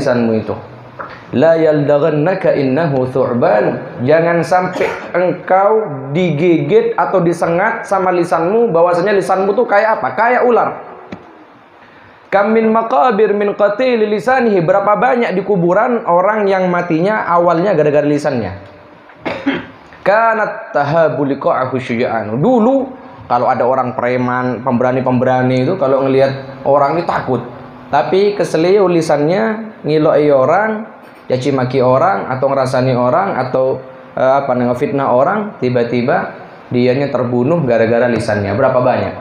lisanmu itu. La yaldaghannaka innahu thu'ban. Jangan sampai engkau digigit atau disengat sama lisanmu, bahwasanya lisanmu tuh kayak apa? Kayak ular. Kam min maqabir min qatil lisanihi. Berapa banyak di kuburan orang yang matinya awalnya gara-gara lisannya. Kanat tahabu liqa'ahu syuja'an. Dulu kalau ada orang preman, pemberani-pemberani itu kalau ngelihat orang itu takut. Tapi keselio lisannya ngiloi orang, caci maki orang, atau ngerasani orang, atau ngefitnah orang, tiba-tiba dianya terbunuh gara-gara lisannya. Berapa banyak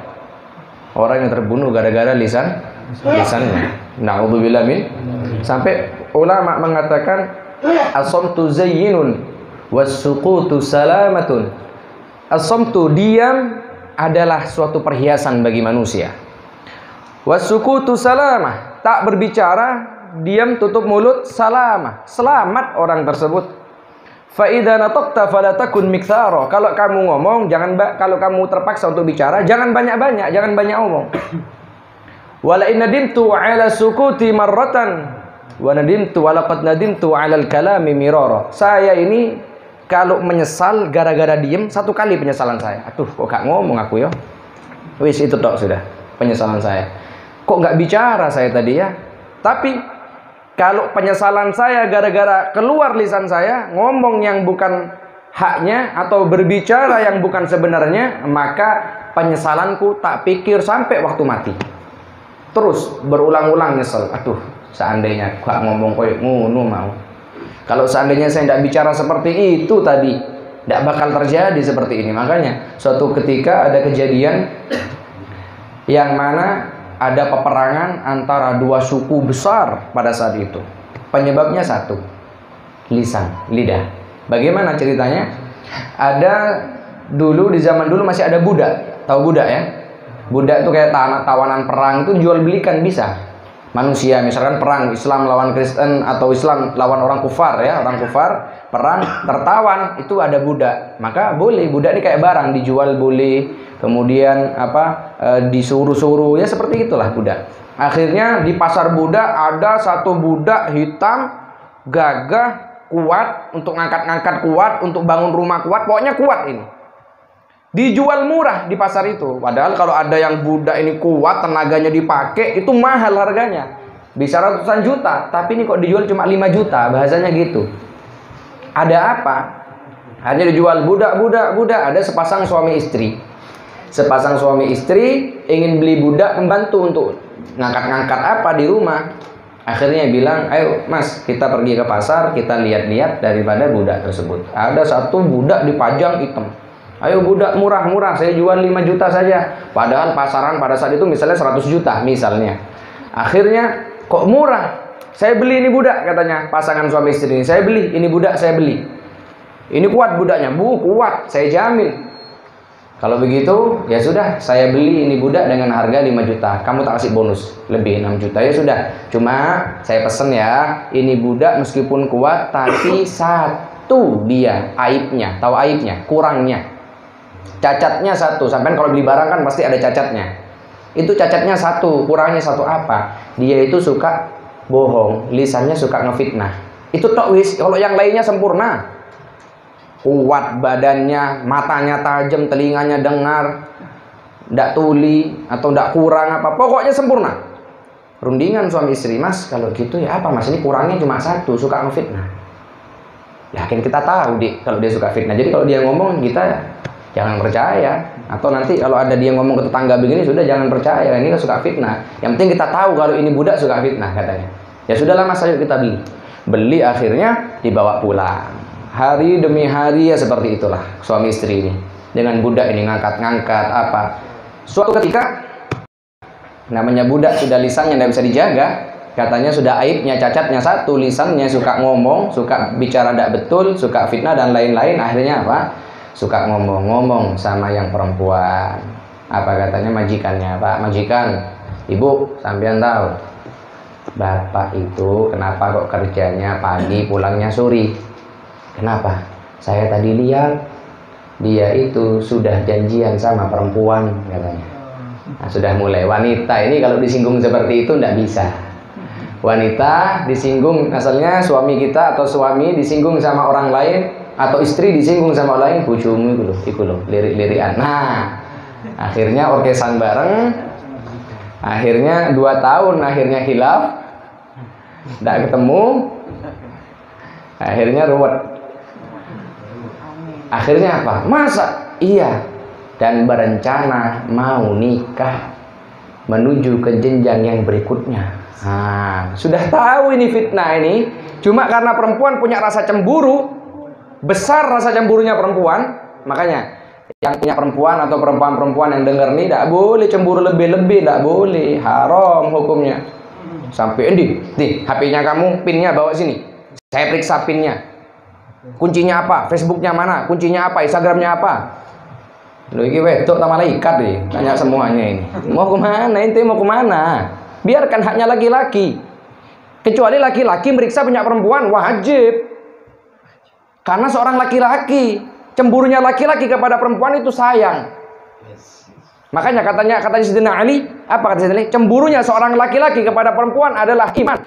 orang yang terbunuh gara-gara lisannya? Na'udzubillah min. Sampai ulama mengatakan as-samtu zayyinun was-sukutu salamatun. As-samtu, diam, adalah suatu perhiasan bagi manusia. Was-sukutu salamah, tak berbicara, diam, tutup mulut, salamah, selamat orang tersebut. Fa idza nataqta fala takun miktsara. Kalau kamu ngomong, kalau kamu terpaksa untuk bicara, jangan banyak-banyak, jangan banyak omong. Wala in nadimtu ala sukuti marratan wa nadimtu wa laqad nadimtu ala al-kalami mirara. Saya ini kalau menyesal gara-gara diem, satu kali penyesalan saya. Aduh, kok gak ngomong aku ya. Wis, itu tok sudah penyesalan saya. Kok gak bicara saya tadi ya. Tapi kalau penyesalan saya gara-gara keluar lisan saya, ngomong yang bukan haknya atau berbicara yang bukan sebenarnya, maka penyesalanku tak pikir sampai waktu mati. Terus berulang-ulang nyesel. Aduh, seandainya gak ngomong koyo ngono mau. Kalau seandainya saya tidak bicara seperti itu tadi, tidak bakal terjadi seperti ini. Makanya suatu ketika ada kejadian yang mana ada peperangan antara dua suku besar pada saat itu. Penyebabnya satu, lisan, lidah. Bagaimana ceritanya? Ada dulu, di zaman dulu masih ada budak. Tahu budak ya? Budak itu kayak tawanan perang, itu jual belikan bisa. Manusia, misalkan perang Islam lawan Kristen atau Islam lawan orang kufar ya, orang kufar perang tertawan, itu ada budak. Maka boleh, budak ini kayak barang dijual boleh. Kemudian disuruh-suruh ya, seperti itulah budak. Akhirnya di pasar budak ada satu budak hitam, gagah, kuat, untuk ngangkat-ngangkat kuat, untuk bangun rumah kuat, pokoknya kuat ini. Dijual murah di pasar itu. Padahal kalau ada yang budak ini kuat, tenaganya dipakai, itu mahal harganya. Bisa ratusan juta. Tapi ini kok dijual cuma 5 juta, bahasanya gitu. Ada apa? Hanya dijual budak. Ada sepasang suami istri. Sepasang suami istri ingin beli budak pembantu untuk ngangkat-ngangkat apa di rumah. Akhirnya bilang, ayo mas, kita pergi ke pasar, kita lihat-lihat daripada budak tersebut. Ada satu budak dipajang hitam. Ayo budak murah-murah, saya jual 5 juta saja. Padahal pasaran pada saat itu misalnya 100 juta misalnya. Akhirnya kok murah? Saya beli ini budak, katanya pasangan suami istri ini. Saya beli, ini budak saya beli. Ini kuat budaknya, bu kuat, saya jamin. Kalau begitu ya sudah, saya beli ini budak dengan harga 5 juta. Kamu tak kasih bonus lebih 6 juta, ya sudah. Cuma saya pesen ya, ini budak meskipun kuat tapi satu dia aibnya, tahu aibnya, kurangnya. Cacatnya satu, sampai kalau beli barang kan pasti ada cacatnya. Itu cacatnya satu, kurangnya satu apa? Dia itu suka bohong, lisannya suka ngefitnah. Itu tok wis, kalau yang lainnya sempurna. Kuat badannya, matanya tajam, telinganya dengar, ndak tuli atau ndak kurang apa, pokoknya sempurna. Rundingan suami istri, mas kalau gitu ya apa mas, ini kurangnya cuma satu, suka ngefitnah. Yakin kita tahu dik kalau dia suka fitnah. Jadi kalau dia ngomong kita jangan percaya. Atau nanti kalau ada dia ngomong ke tetangga begini, sudah jangan percaya, ini kan suka fitnah. Yang penting kita tahu kalau ini budak suka fitnah katanya. Ya sudahlah mas, ayo kita beli. Beli, akhirnya dibawa pulang. Hari demi hari ya seperti itulah suami istri ini. Dengan budak ini ngangkat-ngangkat apa. Suatu ketika, namanya budak sudah lisannya tidak bisa dijaga. Katanya sudah aibnya, cacatnya satu, lisannya suka ngomong, suka bicara tidak betul, suka fitnah dan lain-lain. Akhirnya apa? Suka ngomong-ngomong sama yang perempuan. Apa katanya majikannya, Pak majikan, ibu sampean tahu bapak itu kenapa kok kerjanya pagi pulangnya sore? Kenapa? Saya tadi lihat dia itu sudah janjian sama perempuan katanya. Nah, sudah mulai wanita ini kalau disinggung seperti itu tidak bisa. Wanita disinggung, asalnya suami kita atau suami disinggung sama orang lain atau istri disinggung sama orang lain, bojomu iku lho, lirik-lirikan. Nah, akhirnya orkesan bareng. Akhirnya 2 tahun akhirnya hilaf. Enggak ketemu. Akhirnya ruwet. Akhirnya apa? Masa? Iya. Dan berencana mau nikah menuju ke jenjang yang berikutnya. Nah, sudah tahu ini fitnah ini. Cuma karena perempuan punya rasa cemburu, besar rasa cemburunya perempuan, makanya yang punya perempuan atau perempuan-perempuan yang dengar nih, tidak boleh cemburu lebih-lebih, tidak boleh, haram hukumnya. Sampai ini, nih HP-nya kamu, pinnya bawa sini, saya periksa pinnya, kuncinya apa, Facebooknya mana, kuncinya apa, Instagramnya apa. Loh ini wedok sama malaikat deh, tanya semuanya ini. Mau kemana? Ente mau kemana? Biarkan haknya laki-laki. Kecuali laki-laki meriksa punya perempuan, wajib. Karena seorang laki-laki, cemburunya laki-laki kepada perempuan itu sayang. Makanya katanya Sayyidina Ali, apa kata Sayyidina Ali? Cemburunya seorang laki-laki kepada perempuan adalah iman.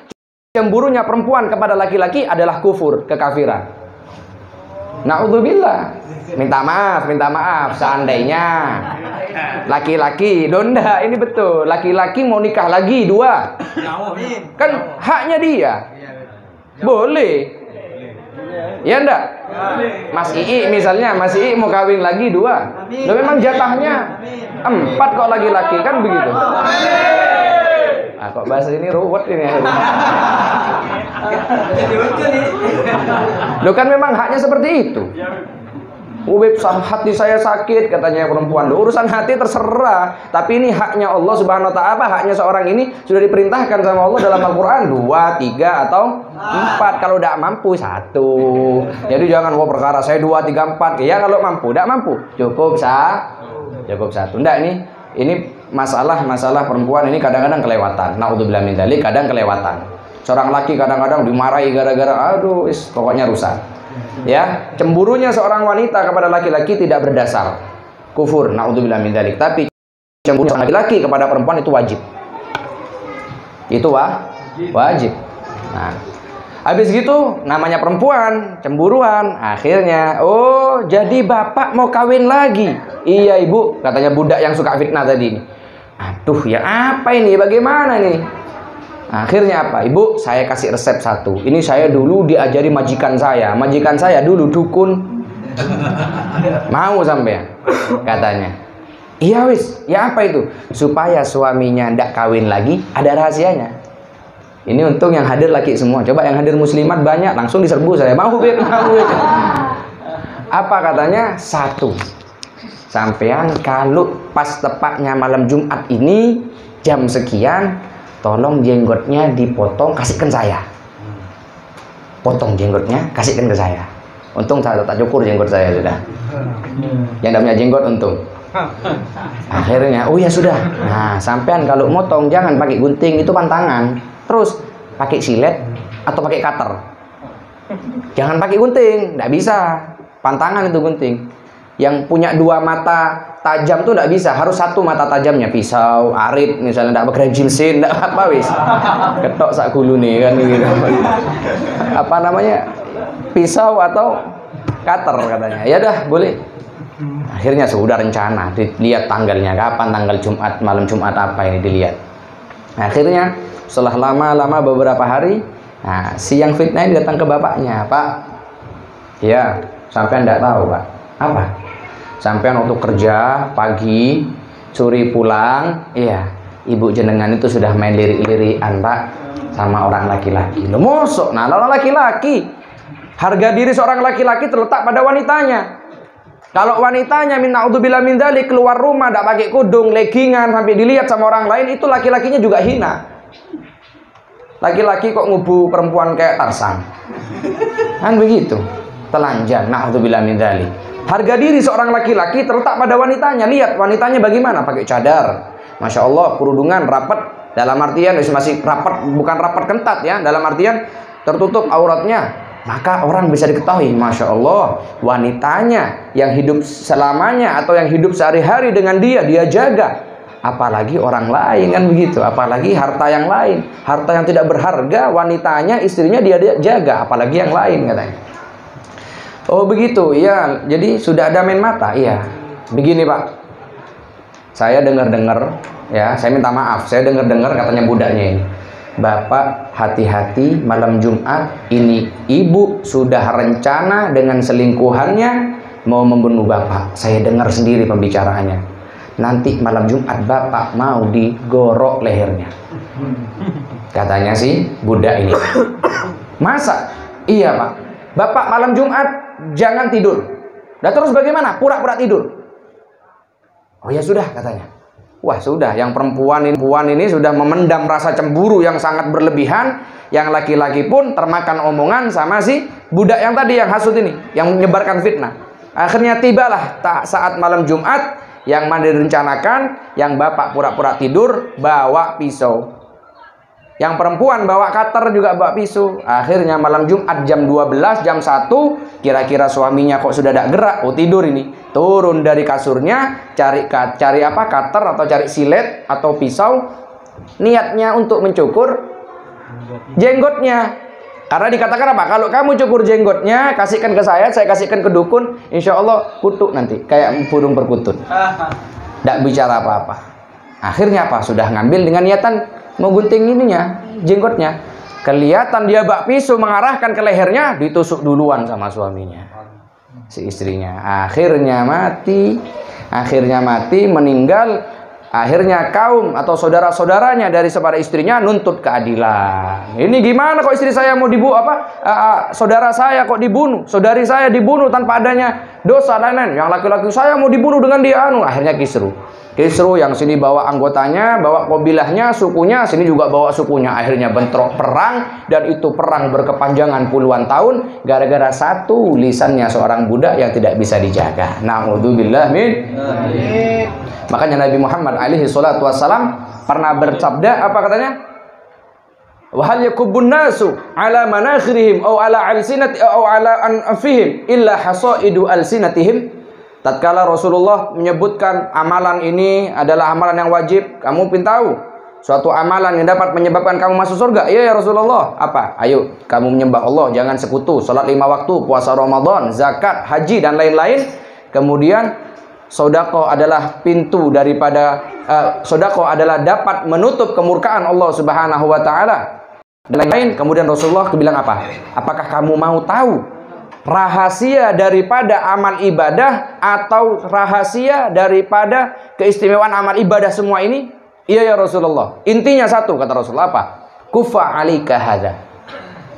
Cemburunya perempuan kepada laki-laki adalah kufur, kekafiran. Na'udzubillah. Minta maaf seandainya laki-laki donda, ini betul, laki-laki mau nikah lagi 2, kan haknya dia, boleh ya enggak? Mas Ii misalnya, Mas Ii mau kawin lagi 2, loh memang jatahnya 4 kok laki-laki, kan begitu. Ah, kok bahasa ini ruwet ini. Loh kan memang haknya seperti itu. Hati saya sakit katanya perempuan. Loh, urusan hati terserah, tapi ini haknya Allah Subhanahu wa taala. Haknya seorang ini sudah diperintahkan sama Allah dalam Al-Qur'an 2, 3 atau 4. Kalau tidak mampu 1. Jadi jangan perkara saya 2, 3, 4. Ya kalau mampu, tidak mampu cukup 1. Enggak, ini masalah perempuan ini kadang-kadang kelewatan. Naudzubillah min dzalik, kadang kelewatan. Seorang laki kadang-kadang dimarahi gara-gara aduh pokoknya rusak. Ya, cemburunya seorang wanita kepada laki-laki tidak berdasar kufur, naudzubillah min dzalik. Tapi cemburu seorang laki-laki kepada perempuan itu wajib. Itu wajib. Nah, habis gitu namanya perempuan cemburuan, akhirnya oh jadi bapak mau kawin lagi. Iya ibu, katanya budak yang suka fitnah tadi. Aduh ya apa ini, bagaimana nih? Akhirnya apa? Ibu, saya kasih resep 1. Ini saya dulu diajari majikan saya. Majikan saya dulu dukun. Mau sampai katanya. Iya wis, ya apa itu? Supaya suaminya ndak kawin lagi, ada rahasianya. Ini untung yang hadir laki semua. Coba yang hadir muslimat banyak, langsung diserbu saya. Mau Beb. Apa katanya? 1. Sampean kalau pas tepatnya malam Jumat ini jam sekian, tolong jenggotnya dipotong, kasihkan saya. Potong jenggotnya, kasihkan ke saya. Untung saya tak cukur jenggot saya sudah. Yang namanya jenggot untung. Akhirnya, oh ya sudah. Nah, sampean kalau motong jangan pakai gunting, itu pantangan. Terus pakai silet atau pakai cutter. Jangan pakai gunting, tidak bisa. Pantangan itu gunting. Yang punya 2 mata tajam tuh tidak bisa, harus 1 mata tajamnya. Pisau, arit misalnya, tidak pakai jilsin, tidak apa wis. Ketok sak gulu nih kan gitu. Apa namanya? Pisau atau cutter katanya. Ya dah, boleh. Akhirnya sudah rencana, dilihat tanggalnya kapan, tanggal Jumat, malam Jumat apa ini dilihat. Akhirnya setelah lama-lama beberapa hari, nah, si yang fitnah ini datang ke bapaknya, Pak. Ya, sampai tidak tahu Pak. Apa? Sampai waktu kerja pagi, sore pulang, iya, ibu jenengan itu sudah main lirik-lirikan Pak sama orang laki-laki. Loh mosok, nah orang laki-laki, harga diri seorang laki-laki terletak pada wanitanya. Kalau wanitanya min naudzubillah min dzalik keluar rumah tidak pakai kudung, leggingan sampai dilihat sama orang lain, itu laki-lakinya juga hina. Laki-laki kok ngubu perempuan kayak Tarzan. Kan begitu. Telanjang, naudzubillah min dzalik. Harga diri seorang laki-laki terletak pada wanitanya. Lihat wanitanya bagaimana, pakai cadar. Masya Allah, kerudungan rapat, dalam artian masih rapat, bukan rapat kentat ya, dalam artian tertutup auratnya. Maka orang bisa diketahui, Masya Allah, wanitanya yang hidup selamanya atau yang hidup sehari-hari dengan dia jaga. apalagi orang lain, kan begitu. Apalagi harta yang lain, harta yang tidak berharga, wanitanya, istrinya dia jaga, apalagi yang lain, katanya. Oh begitu, iya. Jadi sudah ada main mata, iya. Begini Pak, saya dengar-dengar, ya, saya minta maaf, saya dengar-dengar katanya budaknya ini, Bapak hati-hati malam Jumat ini, ibu sudah rencana dengan selingkuhannya mau membunuh Bapak. Saya dengar sendiri pembicaraannya. Nanti malam Jumat Bapak mau digorok lehernya. Katanya sih budak ini. Masa? Iya Pak. Bapak malam Jumat jangan tidur. Dan terus bagaimana? Pura-pura tidur. Oh ya sudah, katanya. Wah sudah, yang perempuan ini sudah memendam rasa cemburu yang sangat berlebihan. Yang laki-laki pun termakan omongan sama si budak yang tadi, yang hasut ini, yang menyebarkan fitnah. Akhirnya tibalah saat malam Jumat yang mana direncanakan, yang bapak pura-pura tidur bawa pisau, yang perempuan bawa cutter juga bawa pisau. Akhirnya malam Jumat jam 12, jam 1, kira-kira suaminya kok sudah tidak gerak, oh tidur ini, turun dari kasurnya, cari apa, cutter atau cari silet atau pisau, niatnya untuk mencukur jenggotnya. Karena dikatakan apa? Kalau kamu cukur jenggotnya, kasihkan ke saya kasihkan ke dukun, insya Allah kutuk nanti, kayak burung perkutut. Tidak bicara apa-apa. Akhirnya apa? Sudah ngambil dengan niatan mau gunting ininya, jenggotnya. Kelihatan dia bak pisau mengarahkan ke lehernya, ditusuk duluan sama suaminya, si istrinya. Akhirnya mati, meninggal. Akhirnya kaum atau saudara-saudaranya dari sepada istrinya nuntut keadilan. Ini gimana kok istri saya mau dibunuh, saudara saya kok dibunuh, saudari saya dibunuh tanpa adanya dosa lain-lain. Yang laki-laki saya mau dibunuh dengan dia Akhirnya kisru, yang sini bawa anggotanya, bawa kabilahnya, sukunya, sini juga bawa sukunya. Akhirnya bentrok, perang, dan itu perang berkepanjangan puluhan tahun gara-gara satu lisannya seorang budak yang tidak bisa dijaga. Na'udzubillah min. Makanya Nabi Muhammad alaihi salatu wassalam pernah bersabda, apa katanya? Wa hal yakubun nasu ala manakhirihim aw ala alsinati aw ala anfihim illa hasaidu alsinatihim. Tatkala Rasulullah menyebutkan amalan ini adalah amalan yang wajib, kamu pun tahu suatu amalan yang dapat menyebabkan kamu masuk surga. Iya ya Rasulullah. Apa? Ayo kamu menyembah Allah, jangan sekutu, salat 5 waktu, puasa Ramadan, zakat, haji dan lain-lain. Kemudian sedekah adalah pintu daripada sedekah adalah dapat menutup kemurkaan Allah Subhanahu wa taala. Dan lain-lain. Kemudian Rasulullah bilang apa? Apakah kamu mau tahu rahasia daripada amal ibadah atau rahasia daripada keistimewaan amal ibadah semua ini? Iya ya Rasulullah. Intinya satu, kata Rasulullah, apa? Kufa alika hadza.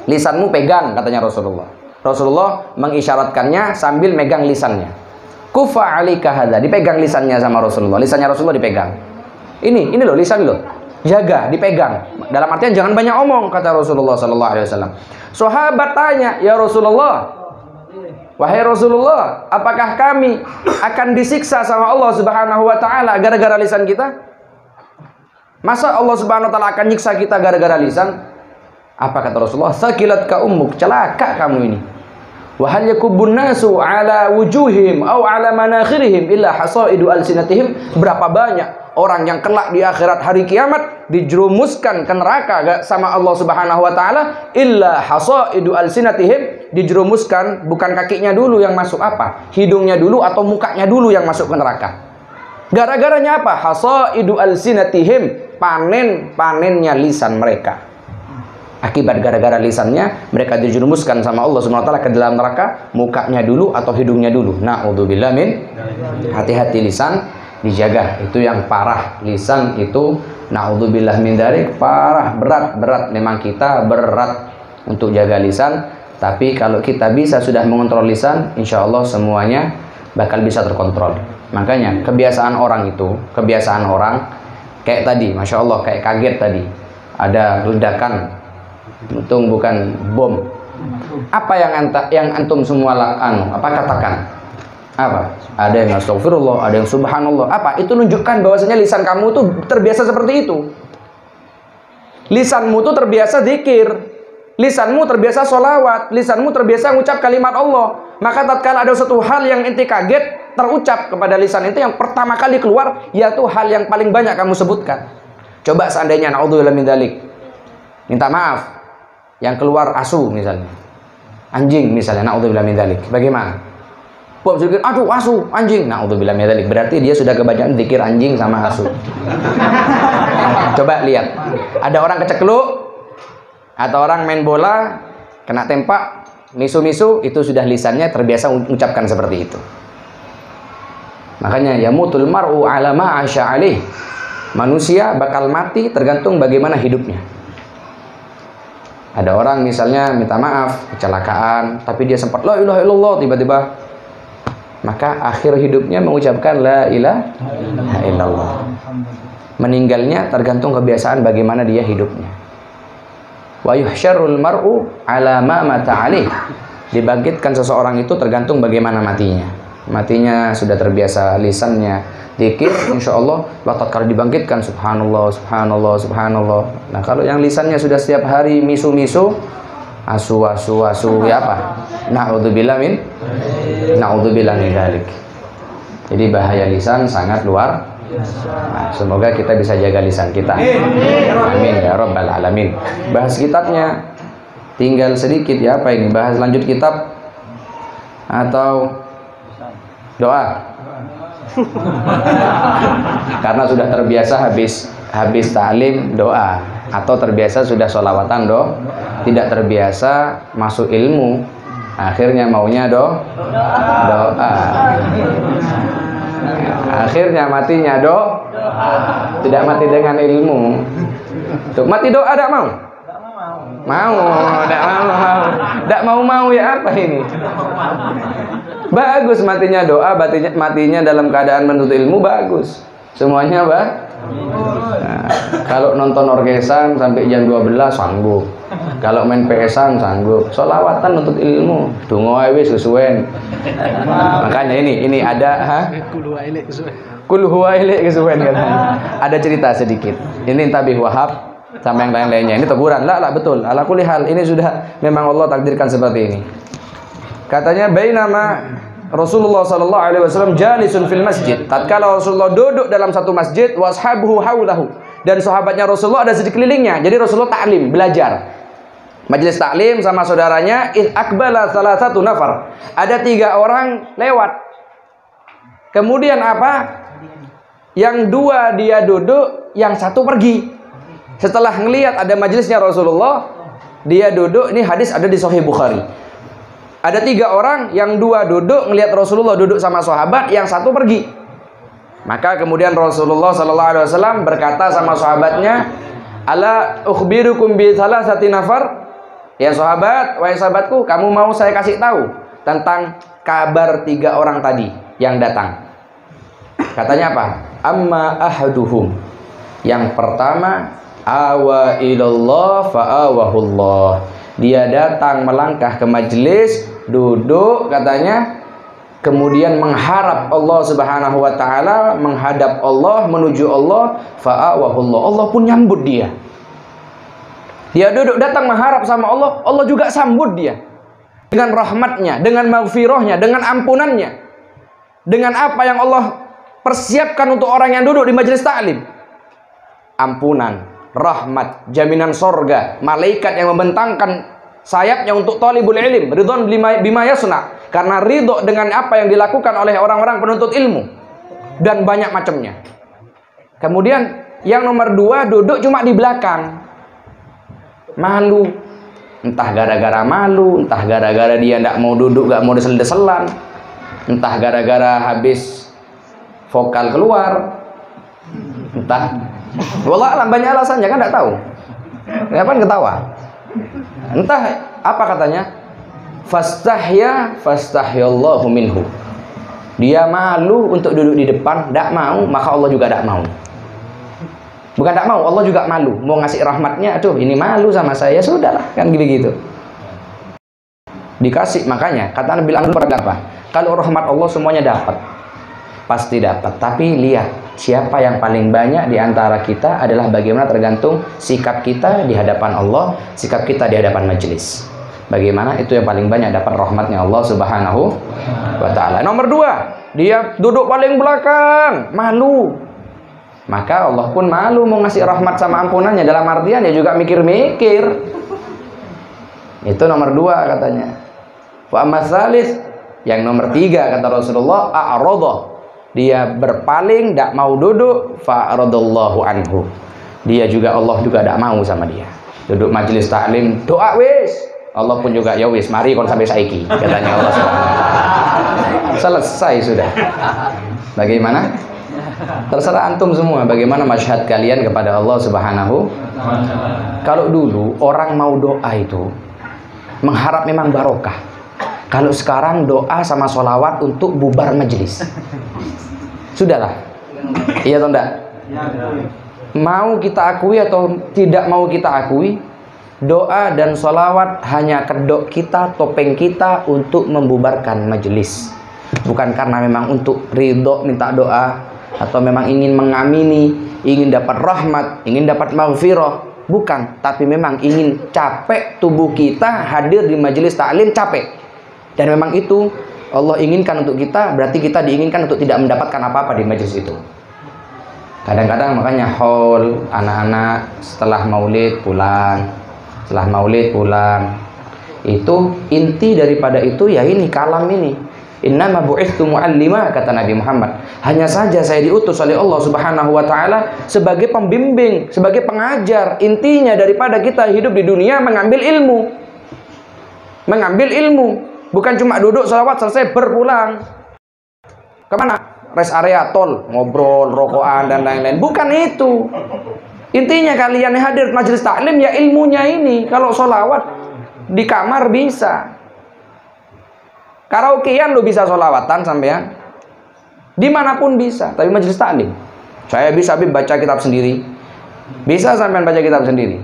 Lisanmu pegang, katanya Rasulullah. Rasulullah mengisyaratkannya sambil megang lisannya. Kufa alika hadza, dipegang lisannya sama Rasulullah. Lisannya Rasulullah dipegang. Ini loh lisan loh. Jaga, dipegang. Dalam artian jangan banyak omong, kata Rasulullah sallallahu alaihi wasallam. Sahabat tanya, "Ya Rasulullah, wahai Rasulullah, apakah kami akan disiksa sama Allah Subhanahu wa taala gara-gara lisan kita?" Masa Allah Subhanahu wa taala akan nyiksa kita gara-gara lisan? Apa kata Rasulullah? Sakilat ka ummuk, celaka kamu ini. Wa hal yakubun nasu ala wujuhim aw ala manakhirihim illa hasaidu alsinatihim. Berapa banyak orang yang kelak di akhirat hari kiamat dijerumuskan ke neraka sama Allah Subhanahu wa taala, illa hasaidu alsinatihim, dijerumuskan bukan kakinya dulu yang masuk, apa? Hidungnya dulu atau mukanya dulu yang masuk ke neraka. Gara-garanya apa? Hasaidu alsinatihim, panennya lisan mereka. Akibat gara-gara lisannya mereka dijerumuskan sama Allah Subhanahu wa taala ke dalam neraka, mukanya dulu atau hidungnya dulu. Na'udzubillah min. Hati-hati lisan dijaga, itu yang parah. Lisan itu na'udzubillah min dzalik, parah, berat memang kita berat untuk jaga lisan. Tapi kalau kita bisa sudah mengontrol lisan, insya Allah semuanya bakal bisa terkontrol. Makanya kebiasaan orang kayak tadi, masya Allah, kayak kaget tadi ada ledakan. Untung bukan bom. Apa yang antum semua katakan? Apa? Ada yang astagfirullah, ada yang subhanallah. Apa? Itu nunjukkan bahwasanya lisan kamu itu terbiasa seperti itu. Lisanmu itu terbiasa zikir, lisanmu terbiasa sholawat, lisanmu terbiasa mengucap kalimat Allah. Maka tatkala ada satu hal yang ente kaget, terucap kepada lisan itu yang pertama kali keluar, yaitu hal yang paling banyak kamu sebutkan. Coba seandainya naudzubillah min dzalik, minta maaf, yang keluar asu misalnya, anjing misalnya, naudzubillah min dzalik, bagaimana? Bom sedikit, aduh asu, anjing, naudzubillah min dzalik, berarti dia sudah kebanyakan zikir anjing sama asu. Coba lihat, ada orang kecekluk atau orang main bola kena tempak, misu-misu, itu sudah lisannya terbiasa mengucapkan seperti itu. Makanya yamutul mar'u ala ma 'asha 'alaih. Manusia bakal mati tergantung bagaimana hidupnya. Ada orang misalnya minta maaf, kecelakaan, tapi dia sempat la ilaha illallah, tiba-tiba maka akhir hidupnya mengucapkan la ilaha illallah. Meninggalnya tergantung kebiasaan bagaimana dia hidupnya. Wa yuhsyarul mar'u ala ma mata 'alaih. Dibangkitkan seseorang itu tergantung bagaimana matinya. Matinya sudah terbiasa lisannya zikir, insyaallah kalau dibangkitkan subhanallah subhanallah subhanallah. Nah, kalau yang lisannya sudah setiap hari misu-misu, asu ya apa? Naudzubillah min dzalik. Jadi bahaya lisan sangat luar. Nah, semoga kita bisa jaga lisan kita. Amin ya rabbal alamin. Bahas kitabnya tinggal sedikit ya, apa ini? Bahas lanjut kitab atau doa? Karena sudah terbiasa habis ta'lim doa, atau terbiasa sudah sholawatan tidak terbiasa masuk ilmu, akhirnya maunya doa. Akhirnya matinya tidak mati dengan ilmu. Tuh, mati doa tidak mau. Tidak mau ya, apa ini? Bagus matinya doa, matinya dalam keadaan menuntut ilmu, bagus. Semuanya nah, kalau nonton orkesan sampai jam 12 sanggup. Kalau main PS-an sanggup. Sholawatan untuk ilmu, donga wis kesuwen. Makanya ini ada kul huwa ilaik kesuwen kan. Ada cerita sedikit. Ini Tabih Wahab sama yang lain-lainnya. Ini teguran. Lah betul. Ala kulli hal ini sudah memang Allah takdirkan seperti ini. Katanya bainama Rasulullah sallallahu alaihi wasallam jalisun fil masjid. Tatkala Rasulullah duduk dalam satu masjid, washabuhu haulahu, dan sahabatnya Rasulullah ada di sekelilingnya. Jadi Rasulullah taklim, belajar. Majelis taklim sama saudaranya, id akbala salah satu nafar. Ada 3 orang lewat. Kemudian apa? Yang 2 dia duduk, yang 1 pergi. Setelah ngelihat ada majelisnya Rasulullah, dia duduk. Ini hadis ada di Sahih Bukhari. Ada 3 orang, yang 2 duduk ngelihat Rasulullah duduk sama sahabat, yang 1 pergi. Maka kemudian Rasulullah sallallahu alaihi wasallam berkata sama sahabatnya, "Ala ukhbirukum bi thalathati nafar?" Ya sahabat, wahai sahabatku, kamu mau saya kasih tahu tentang kabar 3 orang tadi yang datang. Katanya apa? Amma ahaduhum. Yang pertama, awa ilallah fa'awahullah. Dia datang melangkah ke majelis, duduk katanya, kemudian mengharap Allah Subhanahu wa taala, menghadap Allah, menuju Allah, fa'awahullah. Allah pun nyambut dia. Dia duduk datang mengharap sama Allah, Allah juga sambut dia. Dengan rahmatnya, dengan maghfirahnya, dengan ampunannya. Dengan apa yang Allah persiapkan untuk orang yang duduk di majelis taklim. Ampunan, rahmat, jaminan sorga, malaikat yang membentangkan sayapnya untuk talibul ilm, ridwan bima yasna, karena ridho dengan apa yang dilakukan oleh orang-orang penuntut ilmu, dan banyak macamnya. Kemudian yang nomor 2 duduk cuma di belakang, malu, entah gara-gara malu, entah gara-gara dia tidak mau duduk, gak mau desel-deselan, entah gara-gara habis vokal keluar, entah wallah alam, banyak alasannya kan, tidak tahu. Kenapa ketawa? Entah apa katanya. Fastahyallahu minhu. Dia malu untuk duduk di depan, tidak mau, maka Allah juga tidak mau. Bukan tidak mau, Allah juga malu. Mau ngasih rahmatnya, aduh ini malu sama saya, sudahlah, kan gitu-gitu. Dikasih, makanya kata Nabi apa? Kalau rahmat Allah semuanya dapat. Pasti dapat, tapi lihat siapa yang paling banyak di antara kita adalah bagaimana tergantung sikap kita di hadapan Allah, sikap kita di hadapan majelis. Bagaimana itu yang paling banyak dapat rahmatnya Allah Subhanahu wa taala. Nomor 2, dia duduk paling belakang, malu. Maka Allah pun malu mau ngasih rahmat sama ampunannya. Dalam artian dia juga mikir-mikir. Itu nomor 2 katanya. Wa amma tsalis, yang nomor 3 kata Rasulullah, a'radha. Dia berpaling, tidak mau duduk, fa'aradallahu anhu. Dia juga, Allah juga tidak mau sama dia. Duduk majelis taklim, doa wis. Allah pun juga, ya wis, mari kon sampai saiki, katanya Allah SWT. Selesai sudah. Bagaimana? Terserah antum semua bagaimana masyhad kalian kepada Allah Subhanahu. Kalau dulu orang mau doa itu mengharap memang barokah. Kalau sekarang doa sama sholawat untuk bubar majelis. Sudahlah. Iya atau enggak? Mau kita akui atau tidak mau kita akui, doa dan sholawat hanya kedok kita, topeng kita untuk membubarkan majelis. Bukan karena memang untuk ridho minta doa, atau memang ingin mengamini, ingin dapat rahmat, ingin dapat maghfirah. Bukan, tapi memang ingin capek tubuh kita hadir di majelis taklim, capek. Dan memang itu Allah inginkan untuk kita, berarti kita diinginkan untuk tidak mendapatkan apa-apa di majelis itu. Kadang-kadang makanya haul anak-anak setelah maulid pulang. Setelah maulid pulang. Itu inti daripada itu ya ini kalam ini. Innama bu'ithtu mu'allima, kata Nabi Muhammad. Hanya saja saya diutus oleh Allah Subhanahu wa taala sebagai pembimbing, sebagai pengajar. Intinya daripada kita hidup di dunia mengambil ilmu. Mengambil ilmu, bukan cuma duduk sholawat selesai berpulang. Kemana? Rest area tol, ngobrol, rokokan dan lain-lain. Bukan itu. Intinya kalian hadir majelis taklim ya ilmunya ini. Kalau sholawat di kamar bisa. Karaokean lo bisa sholawatan sampean. Dimanapun bisa. Tapi majelis taklim. Saya bisa baca kitab sendiri. Bisa sampean baca kitab sendiri.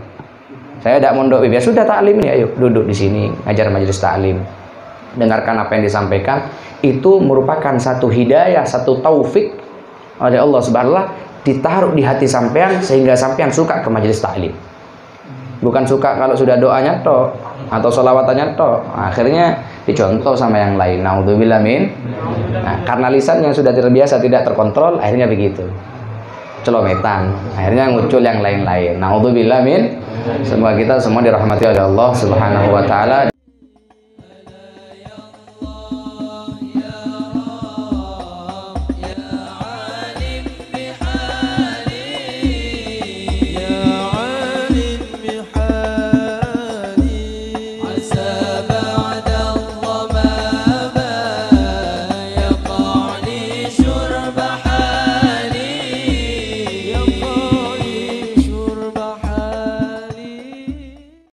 Saya tidak mondok ya sudah taklim ini, ayo duduk di sini ngajar majelis taklim. Dengarkan apa yang disampaikan. Itu merupakan satu hidayah, satu taufik oleh Allah Subhanahu wa taala ditaruh di hati sampean sehingga sampean suka ke majelis taklim. Bukan suka kalau sudah doanya tok atau sholawatannya tok, akhirnya dicontoh sama yang lain. Naudzubillah min. Nah, karena lisannya sudah terbiasa tidak terkontrol, akhirnya begitu. Celometan, akhirnya muncul yang lain-lain. Naudzubillah min. Semoga kita semua dirahmati oleh Allah Subhanahu wa taala.